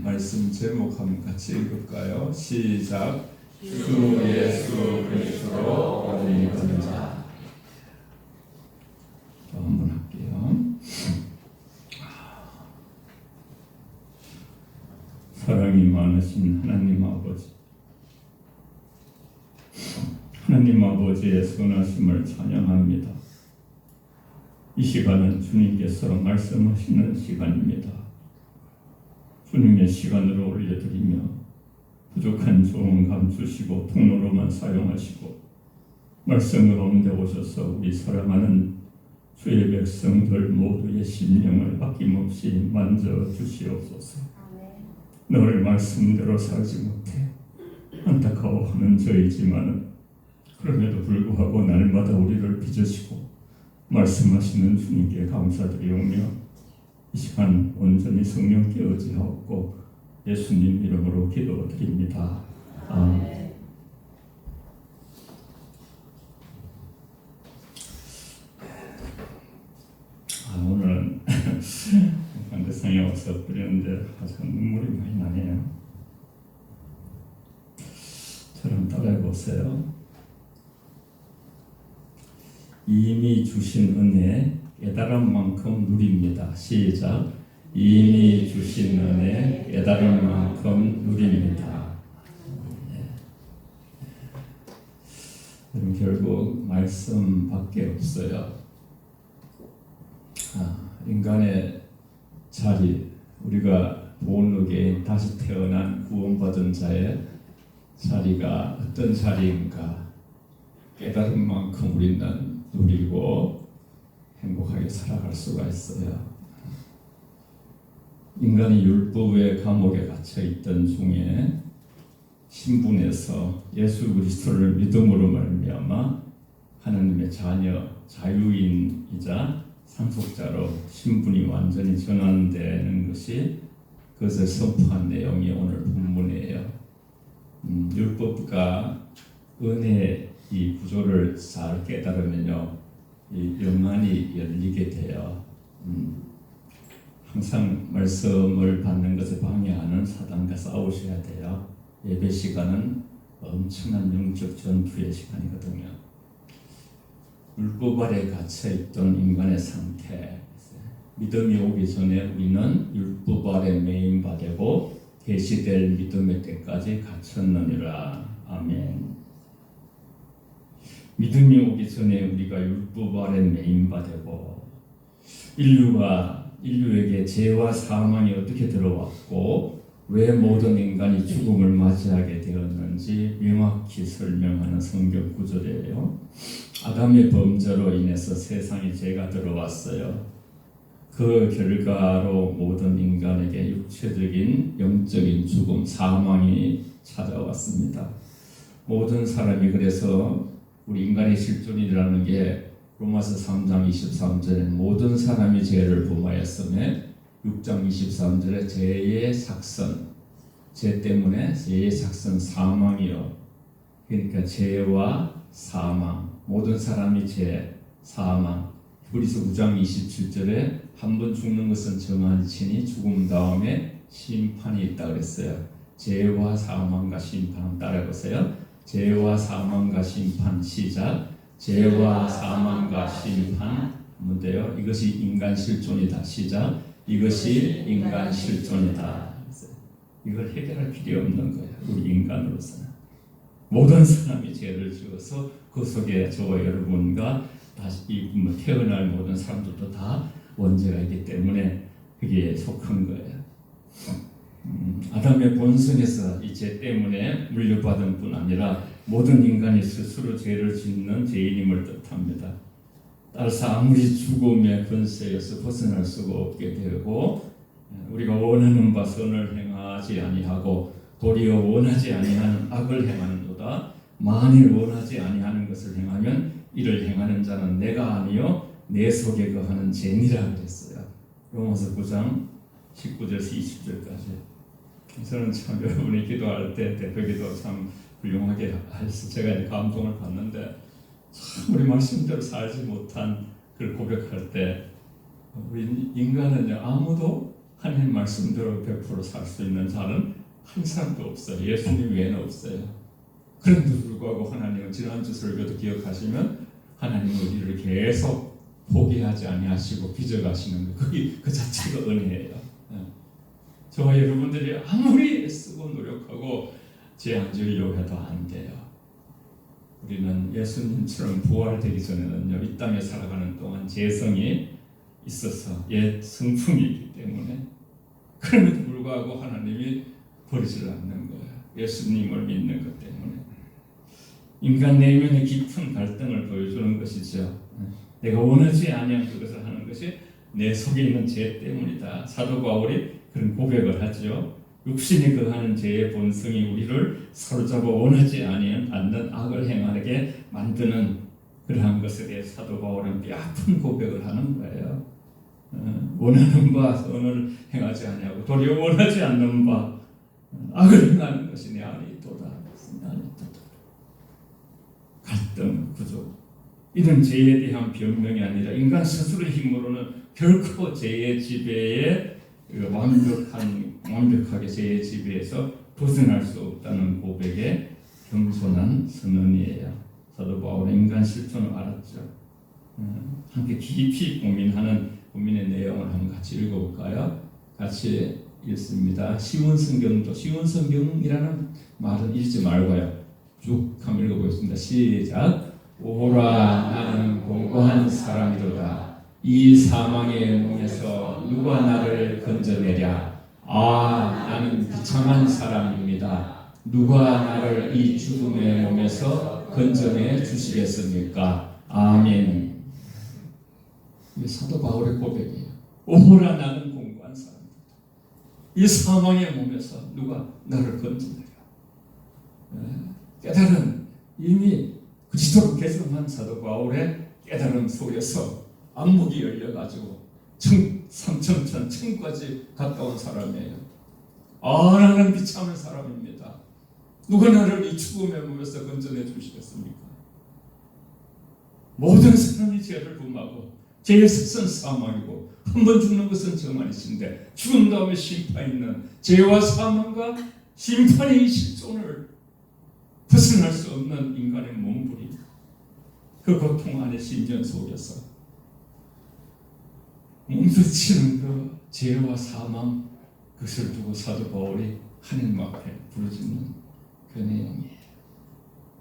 말씀 제목 한번 같이 읽을까요? 시작. 주 예수 그리스도로 오늘 믿는 자. 한번 할게요. 사랑이 많으신 하나님 아버지, 하나님 아버지의 선하심을 찬양합니다. 이 시간은 주님께서 말씀하시는 시간입니다. 주님의 시간으로 올려드리며 부족한 조언 감추시고 통로로만 사용하시고 말씀 가운데 오셔서 우리 사랑하는 주의 백성들 모두의 심령을 아낌없이 만져주시옵소서. 너를 말씀대로 살지 못해 안타까워하는 저이지만은 그럼에도 불구하고 날마다 우리를 빚으시고 말씀하시는 주님께 감사드리오며 이 시간 온전히 성령께 의지하옵고 예수님 이름으로 기도드립니다. 아멘. 오늘은 관대상에 와서 드렸는데 참 눈물이 많이 나네요. 저랑 따라해 보세요. 이미 주신 은혜 깨달은 만큼 누립니다. 시작. 이미 주신 은혜 깨달은 만큼 누립니다. 결국 말씀밖에 없어요. 인간의 자리, 우리가 본능에 다시 태어난 구원받은 자의 자리가 어떤 자리인가 깨달은 만큼 우리는 누리고 행복하게 살아갈 수가 있어요. 인간이 율법의 감옥에 갇혀있던 중에 신분에서 예수 그리스도를 믿음으로 말미암아 하나님의 자녀, 자유인이자 상속자로 신분이 완전히 전환되는 것이 그것을 선포한 내용이 오늘 본문이에요. 율법과 은혜의 이 구조를 잘 깨달으면요, 이 영안이 열리게 돼요. 항상 말씀을 받는 것을 방해하는 사단과 싸우셔야 돼요. 예배 시간은 엄청난 영적 전투의 시간이거든요. 율법 아래 갇혀있던 인간의 상태, 믿음이 오기 전에 우리는 율법 아래 매인바되고 계시될 믿음의 때까지 갇혔느니라. 아멘. 믿음이 오기 전에 우리가 율법 아래 매인바되고 인류에게 죄와 사망이 어떻게 들어왔고 왜 모든 인간이 죽음을 맞이하게 되었는지 명확히 설명하는 성경 구절이에요. 아담의 범죄로 인해서 세상에 죄가 들어왔어요. 그 결과로 모든 인간에게 육체적인 영적인 죽음, 사망이 찾아왔습니다. 모든 사람이 그래서 우리 인간의 실존이라는 게 로마서 3장 23절에 모든 사람이 죄를 범하였음에 6장 23절에 죄의 삭선, 죄 때문에 죄의 삭선 사망이요. 그러니까 죄와 사망, 모든 사람이 죄, 사망. 히브리서 9장 27절에 한 번 죽는 것은 정한 치니 죽음 다음에 심판이 있다 그랬어요. 죄와 사망과 심판 따라해보세요. 죄와 사망과 심판. 시작. 죄와 사망과 심판. 뭔데요? 이것이 인간 실존이다. 시작. 이것이 인간 실존이다. 이걸 해결할 필요 없는 거예요. 우리 인간으로서는 모든 사람이 죄를 지어서 그 속에 저와 여러분과 다시 태어날 모든 사람들도 다 원죄가 있기 때문에 그게 속한 거예요. 아담의 본성에서 이 죄 때문에 물려받은 뿐 아니라 모든 인간이 스스로 죄를 짓는 죄인임을 뜻합니다. 따라서 아무리 죽음의 권세에서 벗어날 수가 없게 되고 우리가 원하는 바 선을 행하지 아니하고 도리어 원하지 아니하는 악을 행하는도다. 만일 원하지 아니하는 것을 행하면 이를 행하는 자는 내가 아니요 내 속에 거하는 죄니라 그랬어요. 로마서 9장 19절에서 20절까지. 저는 참 여러분이 기도할 때 대표기도 참 훌륭하게 해서 제가 감동을 받는데 참 우리 말씀대로 살지 못한 걸 고백할 때 우리 인간은요 아무도 하나님 말씀대로 100% 살 수 있는 자는 한 사람도 없어요. 예수님 외에는 없어요. 그런데도 불구하고 하나님은 지난주 설교도 기억하시면 하나님은 우리를 계속 포기하지 아니하시고 빚어가시는 거, 그 자체가 은혜예요. 저와 여러분들이 아무리 쓰고 노력하고 죄 안 지으려고 해도 안 돼요. 우리는 예수님처럼 부활되기 전에는요, 이 땅에 살아가는 동안 죄성이 있어서 옛 성품이기 때문에, 그럼에도 불구하고 하나님이 버리질 않는 거예요. 예수님을 믿는 것 때문에. 인간 내면의 깊은 갈등을 보여주는 것이죠. 내가 원하지 아니한 그것을 하는 것이 내 속에 있는 죄 때문이다. 사도 바울이 그런 고백을 하죠. 육신이 거하는 죄의 본성이 우리를 사로잡아 원하지 않는 악을 행하게 만드는 그러한 것에 대해 사도 바울은 뼈아픈 고백을 하는 거예요. 원하는 바 선을 행하지 아니하고 도리어 원하지 않는 바 악을 행하는 것이 내 안에 있도다. 갈등 구조, 이런 죄에 대한 변명이 아니라 인간 스스로의 힘으로는 결코 죄의 지배에 완벽하게 죄의 지배에서 벗어날 수 없다는 고백의 겸손한 선언이에요. 사도 바울은 인간 실존을 알았죠. 함께 깊이 고민의 내용을 한번 같이 읽어볼까요? 같이 읽습니다. 쉬운 성경이라는 말은 읽지 말고요, 쭉 한번 읽어보겠습니다. 시작. 오라, 나는 공고한 사람이로다. 이 사망의 몸에서 누가 나를 건져내랴. 아, 나는 비참한 사람입니다. 누가 나를 이 죽음의 몸에서 건져내 주시겠습니까? 아멘. 이게 사도 바울의 고백이에요. 오라, 나는 공고한 사람이다. 이 사망의 몸에서 누가 나를 건져내랴. 깨달은, 이미 그리스도로 개성한 사도 바울의 깨달음 속에서 안목이 열려가지고 삼천천 천까지 가까운 사람이에요. 아, 나는 비참한 사람입니다. 누가 나를 이 죽음의 몸에서 건져내 주시겠습니까? 모든 사람이 죄를 범하고 죄의 습성 사망이고 한 번 죽는 것은 저만이신데, 죽은 다음에 심판 있는 죄와 사망과 심판의 실존을 벗어날 수 없는 인간의 몸부림, 그 고통 안에 심전 속에서 몸부치는 그 죄와 사망, 그것을 두고 사도 바울이 하나님 앞에 부르짖는 그 내용이에요.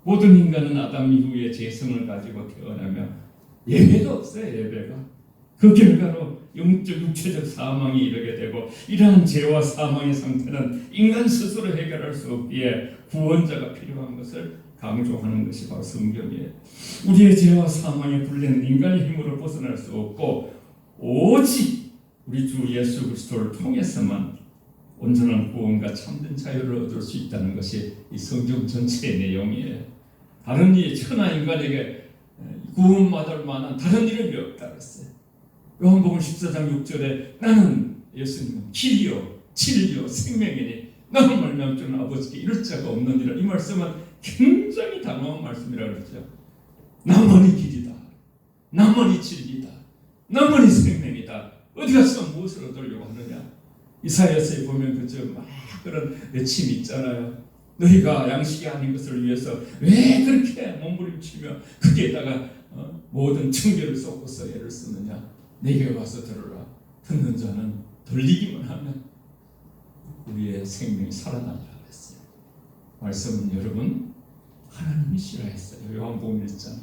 모든 인간은 아담 이후에 죄성을 가지고 태어나며 예배가 없어요. 예배가. 그 결과로 영적 육체적 사망이 이르게 되고, 이러한 죄와 사망의 상태는 인간 스스로 해결할 수 없기에 구원자가 필요한 것을 강조하는 것이 바로 성경이에요. 우리의 죄와 사망의 굴레는 인간의 힘으로 벗어날 수 없고, 오직 우리 주 예수 그리스도를 통해서만 온전한 구원과 참된 자유를 얻을 수 있다는 것이 이 성경 전체의 내용이에요. 다른 천하 인간에게 구원받을 만한 다른 이름이 없다 그랬어요. 요한복음 14장 6절에 나는 예수님은 길이요 진리요 생명이니 나를 말미암아 주는 아버지께 이를 자가 없느니라. 이 말씀은 굉장히 단호한 말씀이라 그랬죠. 나만이 길이다, 나만이 진리다, 나만이 생명이다. 어디 가서 무엇을 얻으려고 하느냐. 이사야서에 보면 그저 막 그런 외침이 있잖아요. 너희가 양식이 아닌 것을 위해서 왜 그렇게 몸부림치며 거기에다가 모든 청결을 쏟고서 애를 쓰느냐. 내게 와서 들으라. 듣는 자는 들리기만 하면 우리의 생명이 살아난다고 했어요. 말씀은 여러분 하나님이 싫어했어요. 요한복음 1장에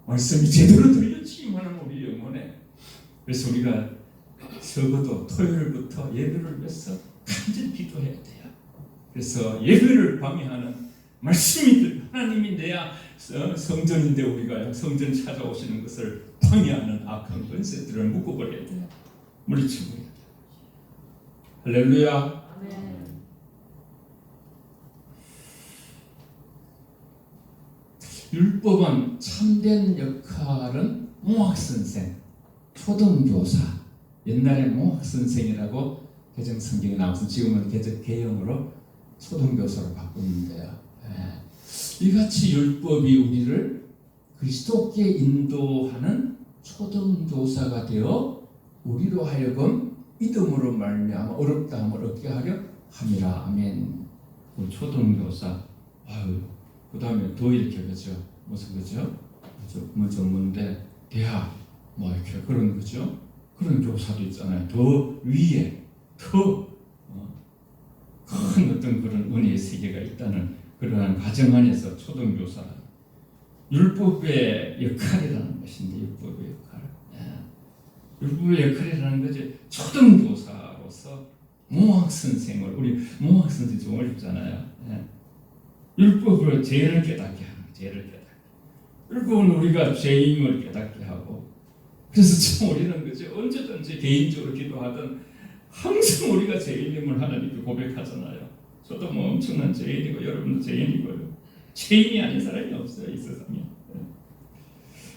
말씀이 제대로 들려지기만 하면 우리 영혼에. 그래서 우리가 적어도 토요일부터 예배를 위해서 간절히 기도해야 돼요. 그래서 예배를 방해하는 말씀이 하나님이 내야 성전인데 우리가 성전 찾아오시는 것을 방해하는 악한 권세들을 묶어버려야 돼요. 물리쳐버려야 돼요. 할렐루야. 아멘. 율법은 참된 역할은 몽학선생, 초등교사, 옛날에 몽학선생이라고 개정성경에 나와서 지금은 개정으로 초등교사로 바꾸는데요. 이같이 율법이 우리를 그리스도께 인도하는 초등교사가 되어 우리로 하여금 믿음으로 말미암아 어렵다함을 얻게 하려 함이라. 아멘. 그 초등교사, 그 다음에 더 이렇게 그죠? 무슨 그죠? 뭐 전문대, 대학, 뭐 이렇게 그런 거죠. 그런 교사도 있잖아요. 더 위에 더 큰 어떤 그런 은혜의 세계가 있다는 그러한 가정 안에서 초등교사, 율법의 역할이라는 것인데, 율법의 역할, 율법의 역할이라는 것이 초등교사로서 모학 선생을, 우리 모학 선생 좀 어렵잖아요. 율법을 죄를 깨닫게 하는, 죄를 깨닫게. 율법은 우리가 죄임을 깨닫게 하고, 그래서 참 우리는 그죠, 언제든지 개인적으로 기도하든 항상 우리가 죄인임을 하나님께 고백하잖아요. 저도 뭐 엄청난 죄인이고 여러분도 죄인이고요. 죄인이 아닌 사람이 없어요, 이 세상에.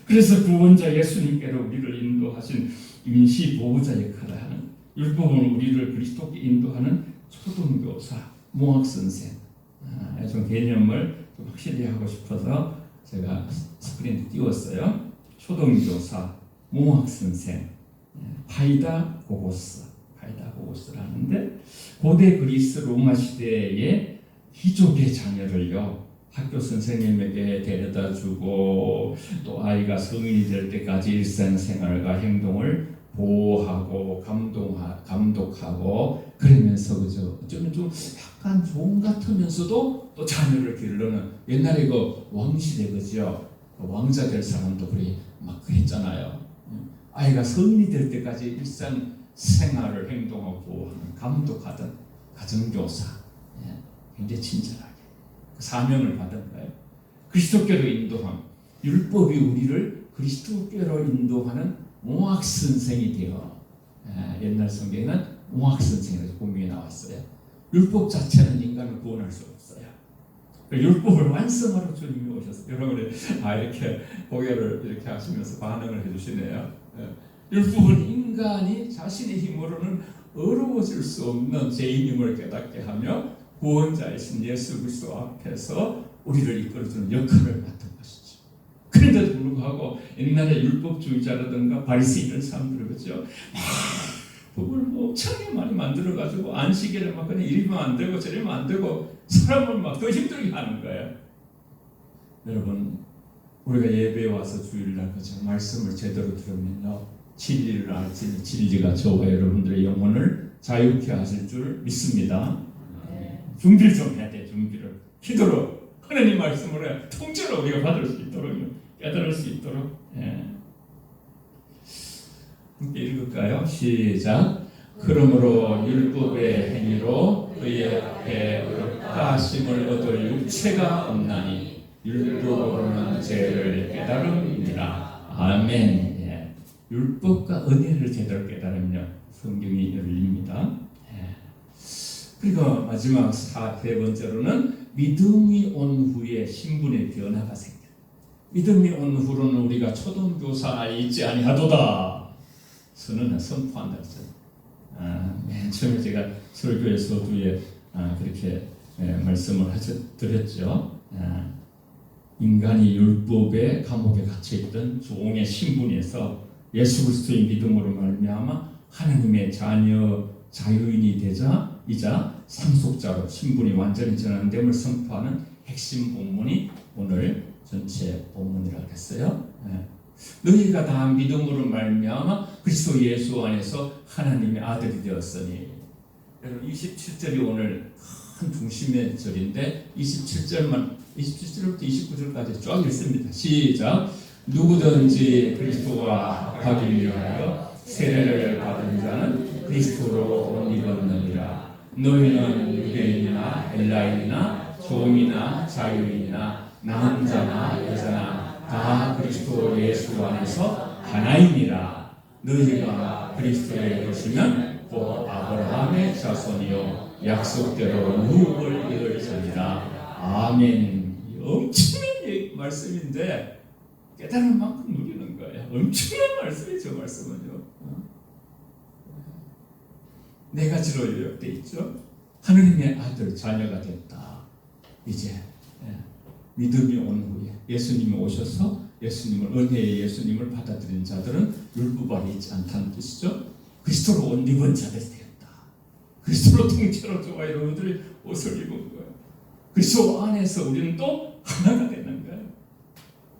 그래서 구원자 예수님께로 우리를 인도하신 임시 보호자 역할을 하는, 율법은 우리를 그리스도께 인도하는 초등교사, 모학 선생, 좀 개념을 좀 확실히 하고 싶어서 제가 스크린에 띄웠어요. 초등교사, 모학 선생, 파이다 고고스, 파이다 고고스를 하는데, 고대 그리스 로마 시대의 귀족의 자녀를요, 학교 선생님에게 데려다 주고 또 아이가 성인이 될 때까지 일상생활과 행동을 보호하고 감독하고 그러면서 그죠, 어쩌면 좀 약간 종 같으면서도 또 자녀를 기르는, 옛날에 그 왕시대 그죠, 왕자 될 사람도 그리 막 그랬잖아요. 아이가 성인이 될 때까지 일상생활을 행동하고 보호하는, 감독하던 가정교사, 굉장히 친절하게 그 사명을 받은 거예요. 그리스도께로 인도함, 율법이 우리를 그리스도께로 인도하는 모학 선생이 되어, 옛날 성경에는 모학 선생이라고 분명히 나왔어요. 율법 자체는 인간을 구원할 수 없어요. 율법을 완성하러 주님이 오셨어요. 여러분이 이렇게 고개를 이렇게 하시면서 반응을 해주시네요. 율법은 인간이 자신의 힘으로는 어려워질 수 없는 죄인임을 깨닫게 하며 구원자이신 예수 그리스도 앞에서 우리를 이끌어주는 역할을 맡은 것이죠. 그런데도 불구하고 옛날에 율법주의자라든가 바리새인 이런 사람들은 그죠, 법을 뭐 엄청나게 많이 만들어가지고 안식일에 막 그냥 이리면 안 되고 저리면 안 되고 사람을 막 더 힘들게 하는 거예요. 여러분, 우리가 예배에 와서 주일날 그죠, 말씀을 제대로 들으면요, 진리를 알지, 진리가 저와 여러분들의 영혼을 자유케 하실 줄 믿습니다. 준비를 좀 해야 돼. 준비를 기도로 하나님 말씀으로 통째로 우리가 받을 수 있도록, 깨달을 수 있도록. 함께 읽을까요? 시작. 그러므로 율법의 행위로 그의 앞에 의롭다 하심을 얻을 육체가 없나니 율법으로는 죄를 깨달음이니라. 아멘. 율법과 은혜를 제대로 깨달으면 성경이 열립니다. 그리고 마지막 세 번째로는 믿음이 온 후에 신분의 변화가 생겨요. 믿음이 온 후로는 우리가 초등교사에 있지 아니하도다 선포한다 했어요. 맨 처음에 제가 설교의 서두에 그렇게 말씀을 드렸죠. 인간이 율법의 감옥에 갇혀있던 종의 신분에서 예수 그리스도의 믿음으로 말미암아 하나님의 자녀, 자유인이 되자 이자 상속자로 신분이 완전히 전환됨을 선포하는 핵심 본문이 오늘 전체 본문이라고 했어요. 너희가 다 믿음으로 말미암아 그리스도 예수 안에서 하나님의 아들이 되었으니. 여러분 27절이 오늘 큰 중심의 절인데 27절부터 29절까지 쫙 읽습니다. 시작. 누구든지 그리스도와 합하기 위하여 세례를 받은 자는 그리스도로 옷 입었느니라. 너희는 유대인이나 헬라인이나 종이나 자유인이나 남자나 여자나 다 그리스도 예수 안에서 하나이니라. 너희가 그리스도의 것이면 곧 아브라함의 자손이요 약속대로 유업을 이을지니라. 아멘. 엄청난 말씀인데 깨달은 만큼 누리는 거예요. 엄청난 말씀이죠. 말씀은요. 네 가지로 요약되어 있죠. 하느님의 아들, 자녀가 됐다. 이제 믿음이 온 후에 예수님이 오셔서 예수님을, 은혜의 예수님을 받아들인 자들은 율법 아래 있지 않다는 뜻이죠. 그리스도로 옷 입은 자들이 되었다. 그리스도로 통째로 저와 여러분들이 옷을 입은 거예요. 그리스도 안에서 우리는 또 하나가 되는 거예요.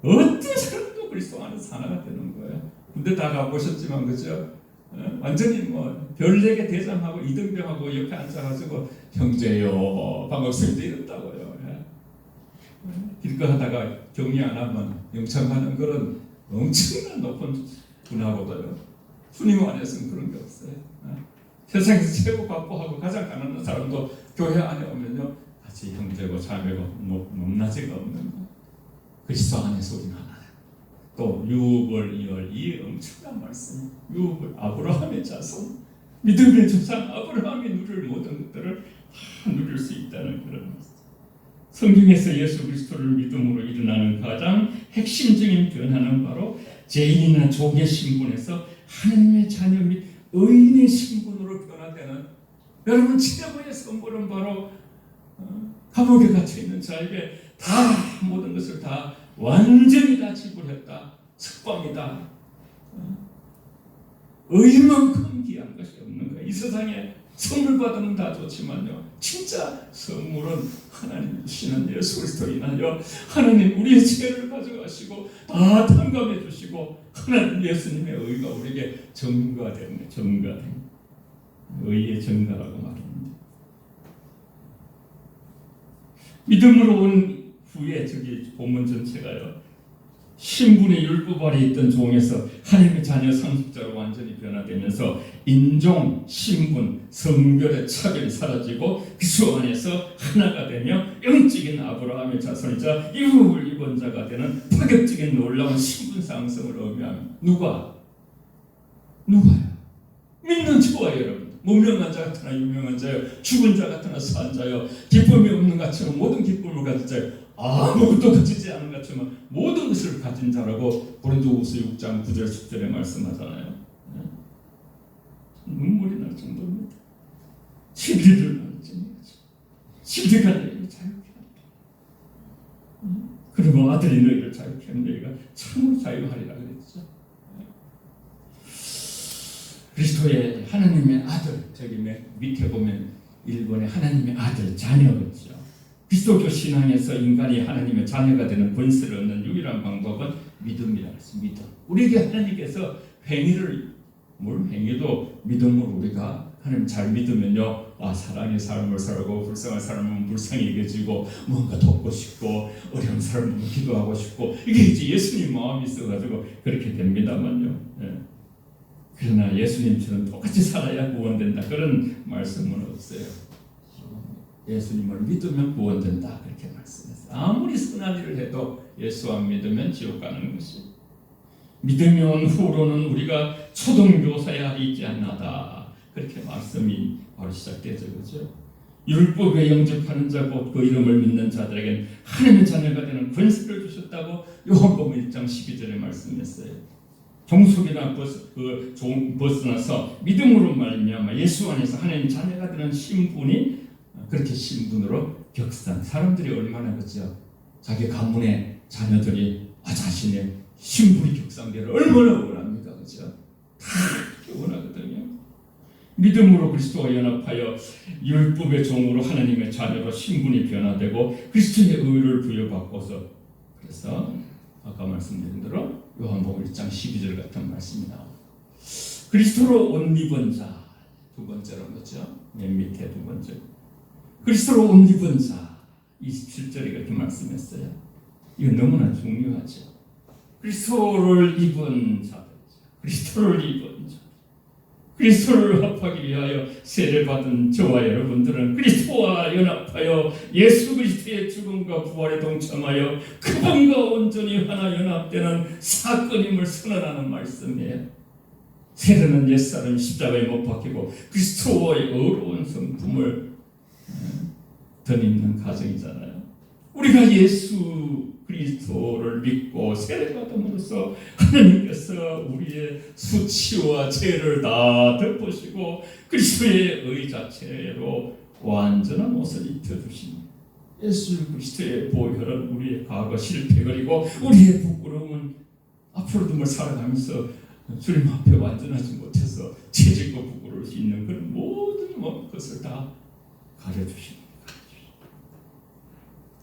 어떤 사람도 그리스도 안에서 하나가 되는 거예요. 군대 다 가보셨지만 그죠? 완전히 뭐 별에게 대장하고 이등병하고 옆에 앉아가지고 형제요 반갑습니다 이랬다고요. 길거 하다가 격리 안 하면 영창하는 그런 엄청난 높은 분하고도요. 주님 안에서는 그런 게 없어요. 세상에서 최고 바쁘하고 가장 가난한 사람도 교회 안에 오면요 같이 형제고 자매고 높낮이가 없는 거예요. 그리스도 안에서 우리는 하나. 또 유월 2월 이 엄청난 말씀. 유월 아브라함의 자손, 믿음의 조상 아브라함이 누릴 모든 것들을 다 누릴 수 있다는 그런 말씀. 성경에서 예수 그리스도를 믿음으로 일어나는 가장 핵심적인 변화는 바로 죄인이나 종의 신분에서 하나님의 자녀 및 의인의 신분으로 변화되는, 여러분 지대부의 선물은 바로 감옥에 갇혀 있는 자에게 다 모든 것을 다 완전히 다 지불했다. 석방이다. 의만큼 귀한 것이 없는 거예요. 이 세상에 선물 받으면 다 좋지만요, 진짜 선물은 하나님 주시는 예수 그리스도로 인하여 하나님 우리의 죄를 가져가시고 다 탕감해 주시고 하나님 예수님의 의가 우리에게 증거되는 거예요. 증거된 의의 증거라고 말합니다. 믿음으로 온 후에 저기 본문 전체가요, 신분의 율법 아래 있던 종에서 하나님의 자녀 상속자로 완전히 변화되면서 인종, 신분, 성별의 차별이 사라지고 그리스도 안에서 하나가 되며 영적인 아브라함의 자손이자 유업을 입은 자가 되는 파격적인 놀라운 신분 상승을 의미합니다. 누가요? 믿는 저와 여러분. 무명한 자 같으나 유명한 자요, 죽은 자 같으나 산 자요, 기쁨이 없는 같지만 모든 기쁨을 가진 자요, 아무것도 가지지 않은 같지만 모든 것을 가진 자라고 고린도후서 6장 9절 10절에 말씀하잖아요. 눈물이 날 정도입니다. 진리를 나는 정도죠. 진리가 너희를 자유케 한다. 그리고 아들이 너희를 자유케 하면 너희가 참으로 자유하리라 그랬죠. 그리스도의 하나님의 아들, 저기 밑에 보면 일본의 하나님의 아들, 자녀겠죠. 그리스도교 신앙에서 인간이 하나님의 자녀가 되는 권세를 얻는 유일한 방법은 믿음이라고 했습니다. 믿음. 우리에게 하나님께서 행위도 믿음으로 우리가 하나님 잘 믿으면요, 사랑의 삶을 살고 불쌍한 사람은 불쌍히 여겨지고 뭔가 돕고 싶고 어려운 사람은 기도하고 싶고 이게 이제 예수님 마음이 있어가지고 그렇게 됩니다만요. 그러나 예수님처럼 똑같이 살아야 구원된다 그런 말씀은 없어요. 예수님을 믿으면 구원된다 그렇게 말씀했어요. 아무리 선한 일을 해도 예수 안 믿으면 지옥 가는 것이. 믿음이 온 후로는 우리가 초등교사야 있지 않나다 그렇게 말씀이 바로 시작되죠. 그렇죠? 율법에 영접하는 자 곧 그 이름을 믿는 자들에게는 하나님의 자녀가 되는 권세를 주셨다고 요한복음 1장 12절에 말씀했어요. 종속이나 벗어나서 믿음으로 말미암아 예수 안에서 하나님 자녀가 되는 신분이 그렇게 신분으로 격상. 사람들이 얼마나 그죠? 자기 가문의 자녀들이 자신의 신분이 격상되기를 얼마나 원합니까, 그죠? 다 원하거든요. 믿음으로 그리스도와 연합하여 율법의 종으로 하나님의 자녀로 신분이 변화되고 그리스도의 의를 부여받고서, 그래서 아까 말씀드린 대로 요한복음 1장 12절 같은 말씀이 나옵니다. 그리스도로 옷 입은 자, 두 번째로 뭐죠? 맨 밑에 두 번째. 그리스도로 옷 입은 자, 27절에 그렇게 말씀했어요. 이거 너무나 중요하죠. 그리스도를 입은 자, 그리스도를 입은 자, 그리스도를 합하기 위하여 세례를 받은 저와 여러분들은 그리스도와 연합하여 예수 그리스도의 죽음과 부활에 동참하여 그분과 온전히 하나 연합되는 사건임을 선언하는 말씀이에요. 세례는 옛사람 십자가에 못 박히고 그리스도의 어려운 성품을 덧입는 과정이잖아요. 우리가 예수 그리스도를 믿고 세례받음으로써 하나님께서 우리의 수치와 죄를 다 덮으시고 그리스도의 의 자체로 완전한 옷을 입혀주신 예수 그리스도의 보혈은 우리의 과거 실패 그리고 우리의 부끄러움은 앞으로도 살아가면서 주님 앞에 완전하지 못해서 채찍과 부끄러울 수 있는 그런 모든 것을 다 가려주십니다.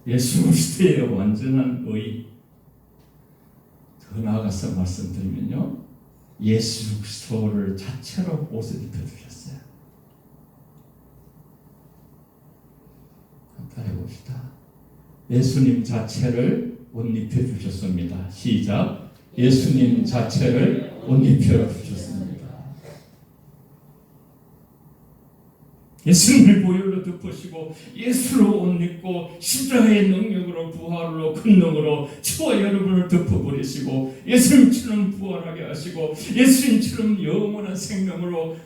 예수 그리스도의 완전한 의, 더 나아가서 말씀드리면요, 예수 그리스도를 자체로 옷을 입혀주셨어요. 따라해 봅시다. 예수님 자체를 옷 입혀주셨습니다. 시작. 예수님 자체를 옷 입혀주셨습니다. 예수님을 보혈로 덮으시고 예수로 옷 입고 십자가의 능력으로 부활로 큰 능으로 저와 여러분을 덮어버리시고 예수님처럼 부활하게 하시고 예수님처럼 영원한 생명으로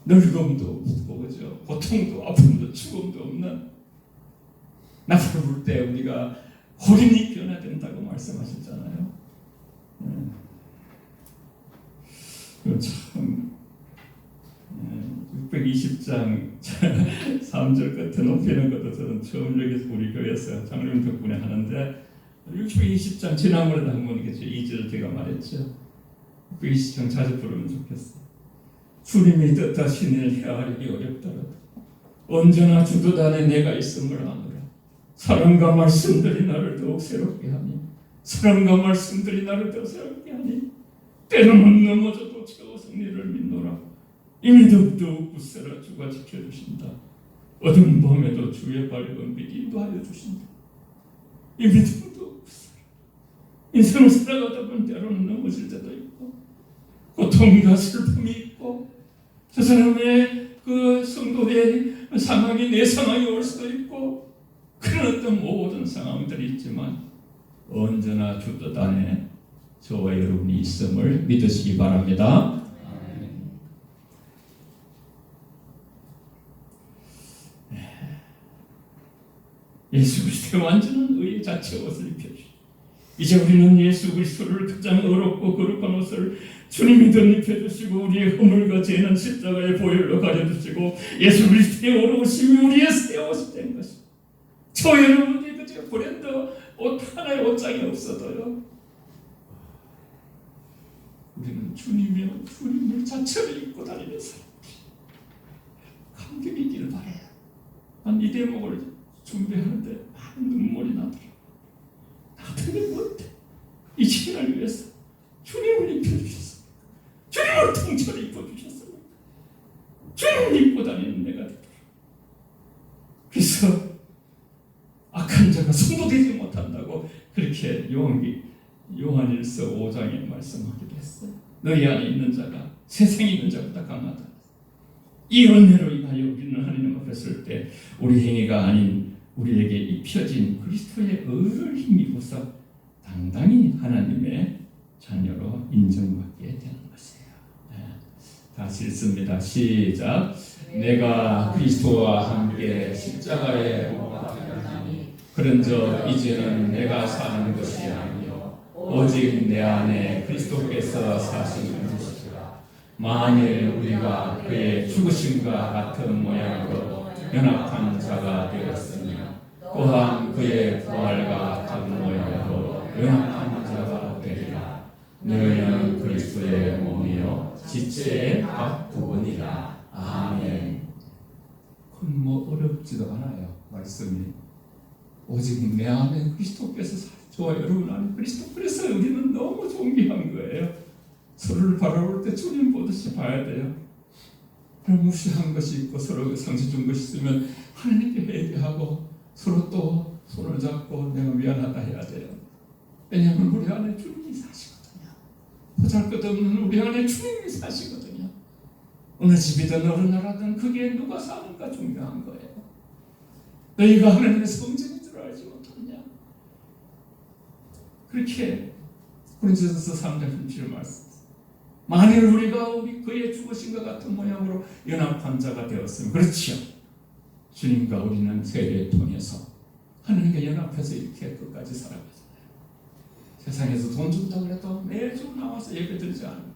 늙음도 없고 그죠? 고통도 아픔도 죽음도 없는 나팔을 불 때 우리가 호린이 변화된다고 말씀하셨잖아요. 참 620장 3절 끝에 높이는 것도 저는 처음 여기서 우리 교회에서 장로님 덕분에 하는데 620장 지난번에도 한번 이렇게 2절 제가 말했죠. 620장 자주 부르면 좋겠어요. 주님이 뜻하신 일 헤아리기 어렵더라도 언제나 주도 안에 내가 있음을 아노라. 사랑과 말씀들이 나를 더욱 새롭게 하니 사랑과 말씀들이 나를 더욱 새롭게 하니 때로는 넘어져도 저 승리를 믿노라. 이미 더욱 굳세라. 주가 지켜주신다. 어두운 밤에도 주의 밝은 빛 인도하여 주신다. 이미 더욱 굳세라. 인생을 살아가다 보면 때로는 넘어질 때도 있고 고통과 슬픔이 있고 저 사람의 그 성도의 상황이 내 상황이 올 수도 있고 그런 어떤 모든 상황들이 있지만 언제나 주 뜻 안에 저와 여러분이 있음을 믿으시기 바랍니다. 예수 그리스도의 완전한 의의 자체 옷을 입혀주시고 이제 우리는 예수 그리스도를 가장 어렵고 거룩한 옷을 주님이 덧입혀주시고 우리의 허물과 죄는 십자가의 보혈로 가려주시고 예수 그리스도의 어려우심이 우리의 새 옷이 된 것입니다. 저 여러분이 그저 브랜드 옷 하나의 옷장이 없어도요 우리는 주님을 자체를 입고 다니는 사람 감격이 있기를 바라요. 난 이 대목을 준비하는데 많은 눈물이 나더라고요. 나한테 못해. 이 시간을 위해서 주님을 입혀주셨습니다. 주님을 통째로 입어주셨습니다. 주님을 입고 다니는 내가 되더라고요. 그래서 악한 자가 성도되지 못한다고 그렇게 요한일서 5장에 말씀하기도 했어요. 너희 안에 있는 자가 세상에 있는 자보다 강하다. 이 은혜로 인하여 우리는 하나님 앞에 설 때 우리 행위가 아닌 우리에게 입혀진 그리스도의 의를 힘입어서 당당히 하나님의 자녀로 인정받게 되는 것이에요. 다시 읽습니다. 시작. 내가 그리스도와 함께 십자가에 못 박혔나니 그런즉 이제는 내가 사는 것이 아니요 오직 내 안에 그리스도께서 사시는 것이라. 만일 우리가 그의 죽으심과 같은 모양으로 연합한 자가 되었으며 또한 그의 부활과 같은 모양으로 연합한 자가 되리라. 너희는 그리스도의 몸이요 지체의 각 부분이라. 아멘. 그건 뭐 어렵지도 않아요. 말씀이 오직 내 안에 그리스도께서 저와 여러분 안에 그리스도. 그래서 우리는 너무 존귀한 거예요. 서로를 바라볼 때 주님 보듯이 봐야 돼요. 무시한 것이 있고 서로 상처 준 것이 있으면 하나님께 회개하고 서로 또 손을 잡고 내가 미안하다 해야 돼요. 왜냐하면 우리 안에 주님이 사시거든요. 보잘것없는 우리 안에 주님이 사시거든요. 어느 집이든 어느 나라든 거기에 누가 사는가 중요한 거예요. 너희가 하나님의 성전인 줄 알지 못하느냐. 그렇게 고린도전서 3장 17절 말씀. 만일 우리가 그의 죽으신과 같은 모양으로 연합한 자가 되었으면 그렇지요. 주님과 우리는 세례를 통해서 하나님과 연합해서 이렇게 끝까지 살아가잖아요. 세상에서 돈 준다 그래도 매주 나와서 예배 드리지 않아요.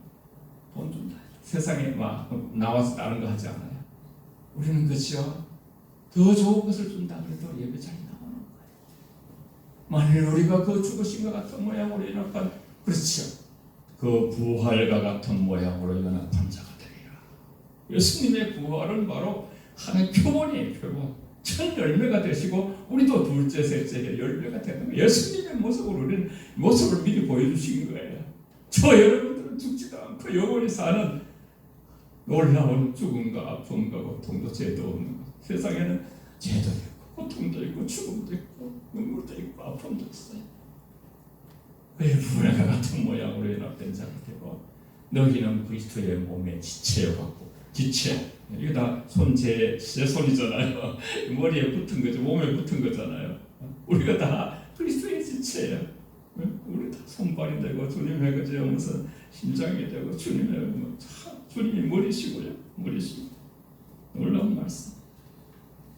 돈 준다. 세상에 막 나와서 다른 거 하지 않아요. 우리는 그렇죠. 더 좋은 것을 준다 그래도 예배 잘 나오는 거예요. 만일 우리가 그 죽으신과 같은 모양으로 연합한 그렇죠. 그 부활과 같은 모양으로 연합한 자가 되리라. 예수님의 부활은 바로 하나의 표본이에요. 표본. 첫 열매가 되시고 우리도 둘째, 셋째 열매가 되는 거예요. 예수님의 모습으로 우리는 모습을 미리 보여주신 거예요. 저 여러분들은 죽지도 않고 영원히 사는 놀라운 죽음과 아픔과 고통도 죄도 없는 것. 세상에는 죄도 있고 고통도 있고 죽음도 있고 눈물도 있고 아픔도 있어요. 그의 부활과 같은 모양으로 연합된 자가 되고 너희는 그리스도의 몸의 지체여 갖고 지체 이게 다 제 손이잖아요. 머리에 붙은 거죠. 몸에 붙은 거잖아요. 우리가 다 그리스도의 지체예요. 우리 다 손발이 되고 주님의 그저 무슨 심장이 되고 주님의 주님이 머리시고요. 머리시고 놀라운 말씀.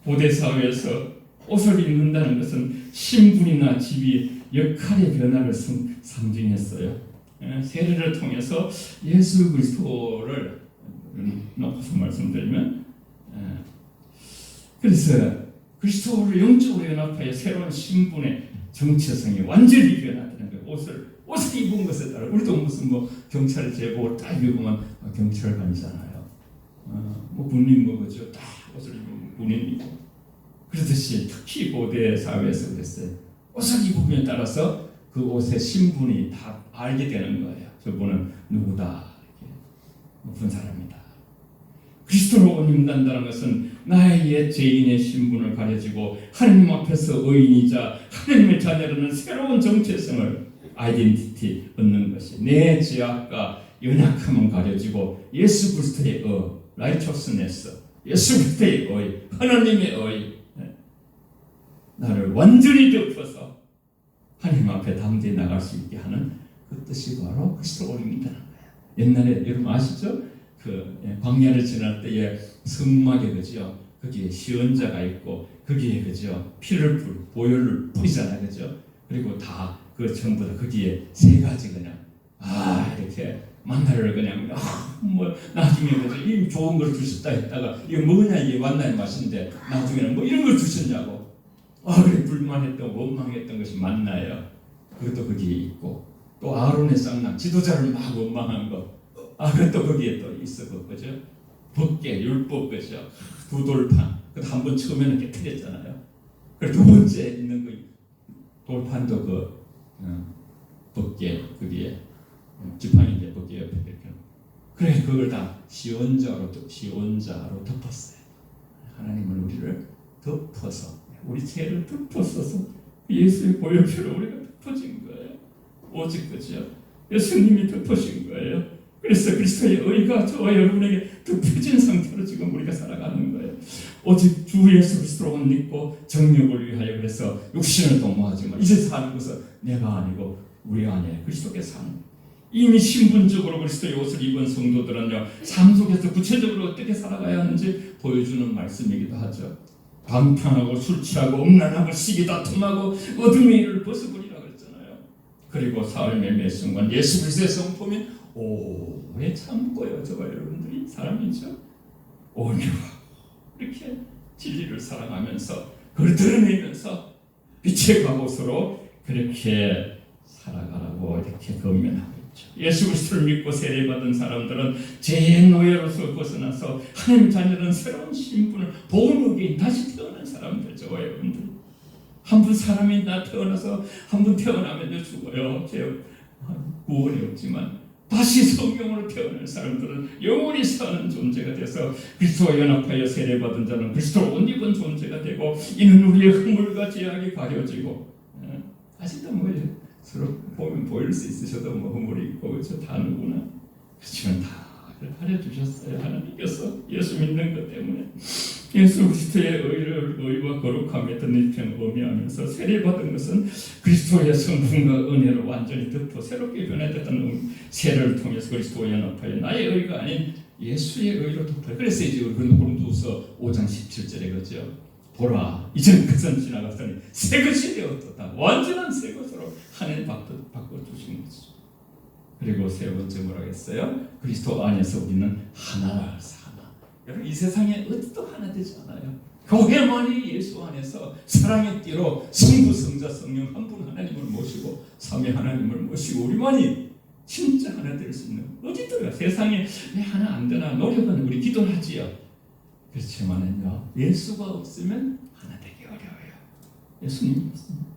고대 사회에서 옷을 입는다는 것은 신분이나 지위, 역할의 변화를 상징했어요. 세례를 통해서 예수 그리스도를 놓고서 말씀드리면, 그래서 그리스도를 영적으로 연합하여 새로운 신분의 정체성이 완전히 변화되는 거예요. 옷을 입은 것에 따라 우리도 무슨 경찰 제복을 딱 입으면 경찰관이잖아요. 군인 그죠? 딱 옷을 입으면 군인이고. 그렇듯이 특히 고대 사회에서 그랬어요. 옷을 입음에 따라서 그 옷의 신분이 다 알게 되는 거예요. 저분은 누구다, 이렇게 높은 사람이다. 그리스도로 옷 입는다는 것은 나의 옛 죄인의 신분을 가려지고 하나님 앞에서 의인이자 하나님의 자녀라는 새로운 정체성을 아이덴티티 얻는 것이 내 죄악과 연약함은 가려지고 예수 그리스도의 라이처스네스, 예수 그리스도의 의, 하나님의 의 나를 완전히 덮어서 하나님 앞에 담대히 나갈 수 있게 하는 그 뜻이 바로 그리스도 옷 입는다는 거예요. 옛날에 여러분 아시죠? 광야를 지날 때에 성막에 그죠? 거기에 시언자가 있고 거기에 그죠? 보혈을 뿌리잖아요, 그죠? 그리고 다 그 전부 다 거기에 세 가지 그냥 이렇게 만나를 그냥 나중에 그죠? 이 좋은 걸 주셨다 했다가 이게 뭐냐 이게 만나의 맛인데 나중에는 이런 걸 주셨냐고 그래 불만했던 원망했던 것이 만나예요. 그것도 거기에 있고 또 아론의 쌍난 지도자를 막 원망한 거. 그것도 거기에 또 있었고, 그죠? 법계, 율법, 그죠? 두 돌판. 그것도 한 번 처음에는 깨뜨렸잖아요. 그리고 두 번째 있는 그 돌판도 법계, 거기에 지팡이인데 법계 옆에 이렇게. 그래, 그걸 다 시온자로 덮었어요. 하나님은 우리를 덮어서, 우리 죄를 덮어서서 예수의 보혈표로 우리가 덮어진 거예요. 오직 그죠? 예수님이 덮으신 거예요. 그래서 그리스도의 의가 저와 여러분에게 덮여진 상태로 지금 우리가 살아가는 거예요. 오직 주 예수 그리스도로 옷 입고 정욕을 위하여 그래서 육신을 도모하지만 이제 사는 것은 내가 아니고 우리 안에 그리스도께서 사는 거예요. 이미 신분적으로 그리스도의 옷을 입은 성도들은요 삶 속에서 구체적으로 어떻게 살아가야 하는지 보여주는 말씀이기도 하죠. 방탕하고 술 취하고 음란하고 시기 다툼하고 어둠의 일을 벗어버리라 그랬잖아요. 그리고 삶의 매 순간 예수 그리스도의 성품인 오래 참고요. 저와 여러분들이 사람이죠. 온유하고 이렇게 진리를 사랑하면서 그걸 드러내면서 빛의 갑옷으로 그렇게 살아가라고 이렇게 권면하고 있죠. 예수 그리스도를 믿고 세례받은 사람들은 죄의 노예로서 벗어나서 하나님 자녀는 새로운 신분을 복음의 다시 태어난 사람들, 저와 여러분들. 한 분 사람이 태어나서 한 분 태어나면 죽어요. 구원이 없지만 다시 성령으로 태어날 사람들은 영원히 사는 존재가 돼서 그리스도와 연합하여 세례받은 자는 그리스도로 옷 입은 존재가 되고 이는 우리의 허물과 죄악이 가려지고 아직도 서로 보면 보일 수 있으셔도 허물이 있고 그렇죠. 다 누구나 그렇지만 다 가려주셨어요. 하나님께서 예수 믿는 것 때문에 예수 그리스도의 의와 거룩함에 덧입힌 의미하면서 세례받은 것은 그리스도의 성품과 은혜로 완전히 덮어 새롭게 변화됐다는 세례를 통해서 그리스도와 연합하여 나의 의가 아닌 예수의 의로 덮어요. 그래서 이제 우리 고린도후서 5장 17절에 그러죠. 보라 이전 그전 지나갔으니 새 것이 되었도다. 완전한 새 것으로 하나님 바꿔주신 것이죠. 그리고 세 번째 뭐라고 했어요? 그리스도 안에서 우리는 하나라 하나. 여러분 이 세상에 어디도 하나 되지 않아요. 교회만이 예수 안에서 사랑의 띠로 성부 성자 성령 한 분 하나님을 모시고 삼위 하나님을 모시고 우리만이 진짜 하나 될 수 있는 어디 있더라. 세상에 왜 하나 안 되나 노력은 우리 기도하지요. 그렇지만은요, 예수가 없으면 하나 되기 어려워요. 예수님이 없습니다.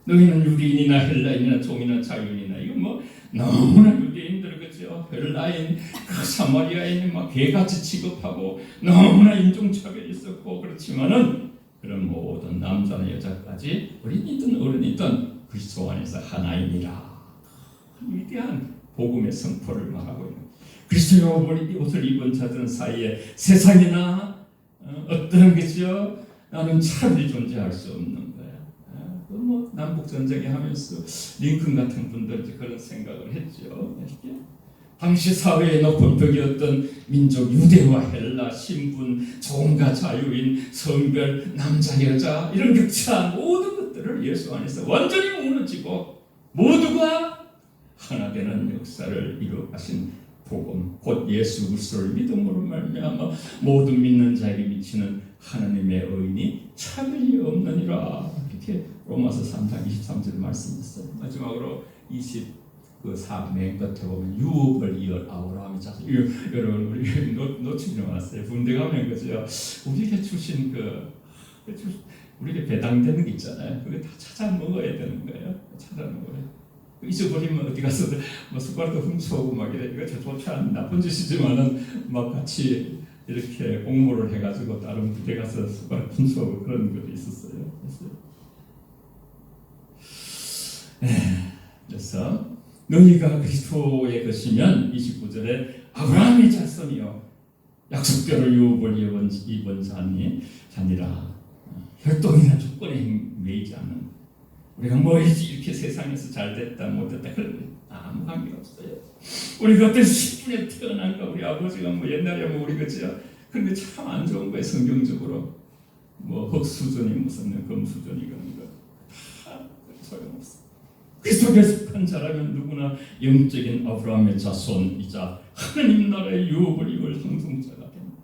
너희는 유대인이나 헬라인이나 종이나 자유인이나 이거 뭐 너무나 유대인들 그죠? 헬라인, 사마리아인이 막 개같이 취급하고 너무나 인종차별이 있었고 그렇지만은 그런 모든 남자나 여자까지 어린이든 어른이든 그리스도 안에서 하나이니라. 위대한 복음의 선포를 말하고 있는 그리스도의 옷을 입은 자들 사이에 세상이나 어떤 거죠? 나는 차별이 존재할 수 없는 거야. 뭐 남북 전쟁에 하면서 링컨 같은 분들 그런 생각을 했죠. 당시 사회의 높은 벽이었던 민족 유대와 헬라, 신분, 종과 자유인, 성별, 남자 여자 이런 격차 모든 것들을 예수 안에서 완전히 무너지고 모두가 하나 되는 역사를 이루어가신 복음, 곧 예수 그리스도를 믿음으로 말미암아 모든 믿는 자에게 미치는 하나님의 의인이 차별이 없느니라. 이렇게 로마서 3장 23절 말씀했어요. 마지막으로 24 맨 끝에 보면 유업을 이을 아브라함이 자손. 여러분 우리 놓치지 마세요. 군대 가면 그죠? 우리가 주신 우리가 배당되는 게 있잖아요. 그게 다 찾아 먹어야 되는 거예요. 찾아 먹어요. 잊어버리면 어디 가서 뭐 숟가락도 훔쳐오고 막 이래. 이거 좋지 않은 나쁜 짓이지만은 막 같이 이렇게 공모를 해가지고 다른 부대 가서 숟가락 훔쳐오고 그런 것도 있었어요. 그래서 너희가 그리스도의 것이면 29절에 아브라함의 자손이요 약속대로 유업을 입은 자니라. 혈통이나 조건에 매이지 않는 우리가 뭐 이렇게 세상에서 잘 됐다 못됐다 그런 아무 관계 없어요. 우리가 어떤 신분에 태어난가 우리 아버지가 뭐 옛날에 뭐 우리 그죠? 근데 참 안 좋은 거예요. 성경적으로 뭐 흙수준이 무슨 금수준이 그런 거 다 소용없어. 그리스도에 속한 자라면 누구나 영적인 아브라함의 자손이자 하나님 나라의 유업을 입을 상속자가 됩니다.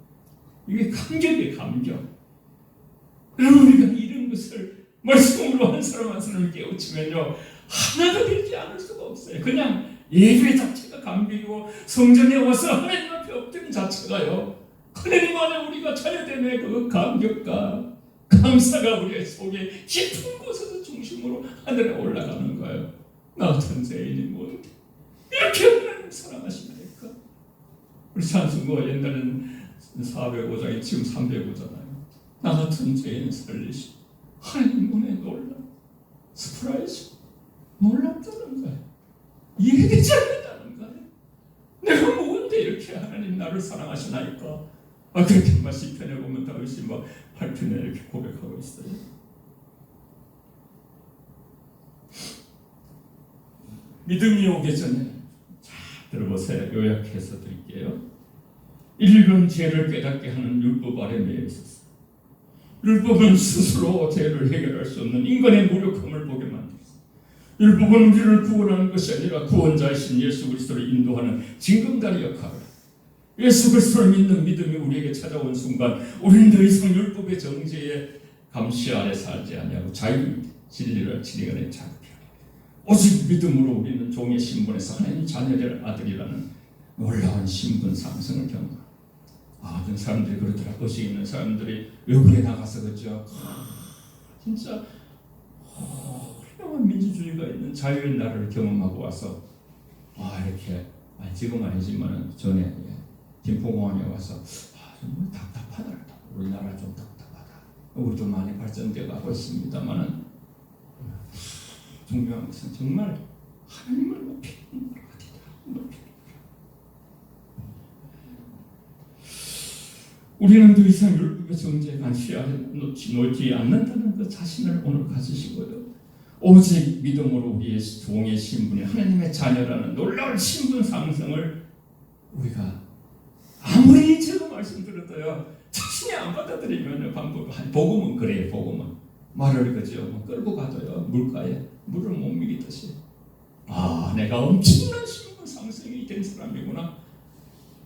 이게 감격이에요. 감격. 여러분 우리가 이런 것을 말씀으로 한 사람 한 사람을 깨우치면요 하나가 되지 않을 수가 없어요. 그냥 예배 자체가 감격이고 성전에 와서 하나님 앞에 엎드린 자체가요 하나님 안에 우리가 자녀됨의 그 감격과 감사가 우리의 속에 깊은 곳에서 중심으로 하늘에 올라가는 거예요. 나 같은 죄인이 뭔데 이렇게 하나님 사랑하시나이까. 우리 찬송가 옛날에는 405장이 지금 305잖아요. 나 같은 죄인 살리시 하나님 눈에 놀라 스프라이즈 놀랍다는 거예요. 이해되지 않는다는 거예요. 내가 뭔데 이렇게 하나님 나를 사랑하시나이까. 그렇게 막 시편에 보면 다윗이 막 8편에 이렇게 고백하고 있어요. 믿음이 오기 전에 자 들어보세요. 요약해서 드릴게요. 일은 죄를 깨닫게 하는 율법 아래 매여 있었어요. 율법은 스스로 죄를 해결할 수 없는 인간의 무력함을 보게 만들었어요. 율법은 우리를 구원하는 것이 아니라 구원자이신 예수 그리스도를 인도하는 징검다리 역할을 해요. 예수 그리스도를 믿는 믿음이 우리에게 찾아온 순간 우리는 더 이상 율법의 정죄의 감시 아래 살지 아니하고 자유의 진리를 진리간에 자급해야 합니다. 오직 믿음으로 우리는 종의 신분에서 하나님 자녀될 아들이라는 놀라운 신분 상승을 경험합니다. 어떤 사람들이 그러더라. 의식 있는 사람들이 외국에 나가서 그죠. 진짜 훌륭한 민주주의가 있는 자유의 나라를 경험하고 와서 이렇게 지금은 아니지만 전에 김포공항에 와서 정말 답답하더라. 우리나라 좀 답답하다. 우리도 많이 발전되어 가고 있습니다만은 중요한 것은 정말 하나님을 높이는 것 같다. 우리는 더 이상 율법의 정죄에 관시 아래 놓지 않는다는 그 자신을 오늘 가지시고요. 오직 믿음으로 우리의 종의 신분이 하나님의 자녀라는 놀라운 신분 상승을 우리가 아무리 제가 말씀드렸어요. 자신이 안 받아들이면 복음은 그래요. 복음은 말을 그죠 끌고 가줘요. 물가에 물을 못 미기듯이 내가 엄청난 신분 상승이 된 사람이구나.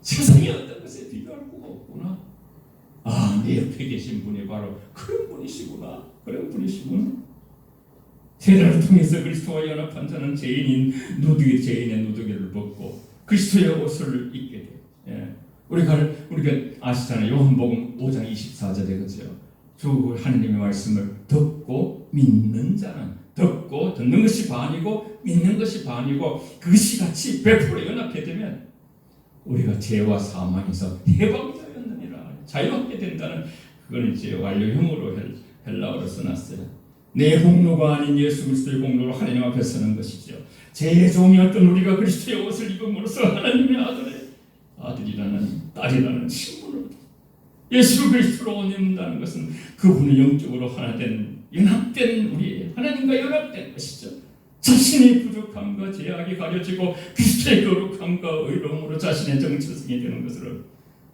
세상에 어떤 것에 비교할 수가 없구나. 내 옆에 계신 분이 바로 그런 분이시구나. 그런 분이시구나. 세례를 통해서 그리스도와 연합한 자는 죄인의 누더기를 벗고 그리스도의 옷을 입게 돼요. 예. 우리가 아시잖아요. 요한복음 5장 24절에 그죠. 주 하나님의 말씀을 듣고 믿는 자는 듣고 듣는 것이 반이고 믿는 것이 반이고 그것이 같이 100% 연합해 되면 우리가 죄와 사망에서 해방자였느니라 자유하게 된다는 그건 이제 완료형으로 헬라어로 써놨어요. 내 공로가 아닌 예수 그리스도의 공로로 하나님 앞에 서는 것이죠. 제 종이었던 우리가 그리스도의 옷을 입음으로써 하나님의 아들이라는 딸이라는 신분을 예수 그리스도로 옷 입는다는 것은 그분의 영적으로 하나된 연합된 우리 하나님과 연합된 것이죠. 자신의 부족함과 죄악이 가려지고 그리스도의 거룩함과 의로움으로 자신의 정체성이 되는 것으로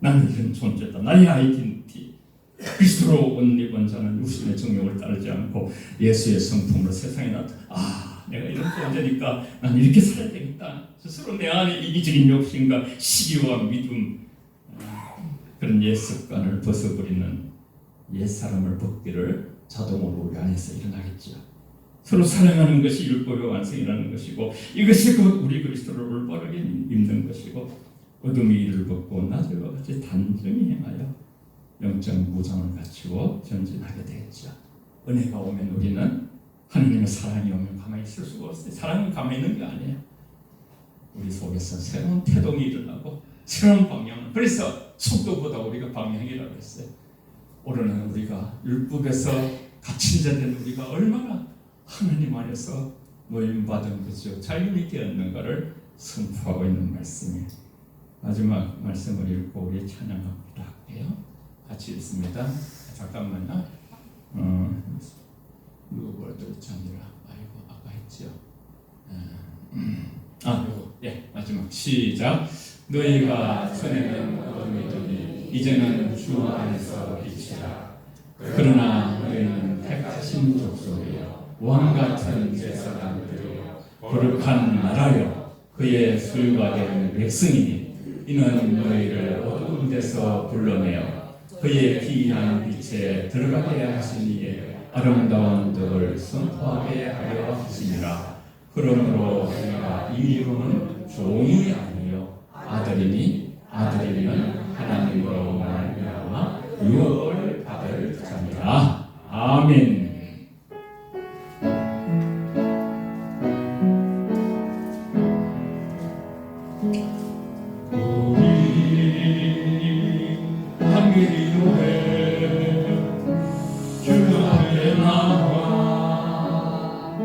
나는 이런 존재다. 나의 아이덴티티. 그리스도로 옷 입은 자는 육신의 정욕을 따르지 않고 예수의 성품으로 세상에 나타나 내가 이런 존재니까 나는 이렇게 살아야 되겠다. 스스로 내 안에 이기적인 욕심과 시기와 믿음 그런 옛 습관을 벗어버리는 옛 사람을 벗기를 자동으로 우리 안에서 일어나겠죠. 서로 사랑하는 것이 율법의 완성이라는 것이고 이것이 곧 우리 그리스도를 올바르게 입는 것이고 어둠의 일을 벗고 낮과 같이 단정히 행하여 영적 무장을 갖추고 전진하게 되겠죠. 은혜가 오면 우리는 하나님의 사랑이 오면 가만히 있을 수가 없어요. 사랑은 가만히 있는 게 아니에요. 우리 속에서 새로운 태동이 일어나고 새로운 방향을 그래서 속도보다 우리가 방향이라고 했어요. 오늘은 우리가 율법에서 갇힌 자 된 우리가 얼마나 하나님 안에서 노임받은 거죠. 자유이 되었는가를 선포하고 있는 말씀이에요. 마지막 말씀을 읽고 우리 찬양합니다. 할게요. 같이 읽습니다. 잠깐만요. 누구를 들었지 않느라 아이고 아까 했죠. 요거 마지막 시작. 너희가 전에는 어둠이더니 이제는 주 안에서 빛이라. 그러나 너희는 택하신 족속이요 왕같은 제사장들이요 거룩한 나라요 그의 소유가 된 백성이니 이는 너희를 어두운 데서 불러내어 그의 기이한 빛에 들어가게 하신 이의 아름다운 덕을 선포하게 하려 하시니라. 그러므로 우리가 이 이름은 종이 아니요 아들이니 아들이면 하나님으로 말미암아 유업을 받을 자니라. 아멘.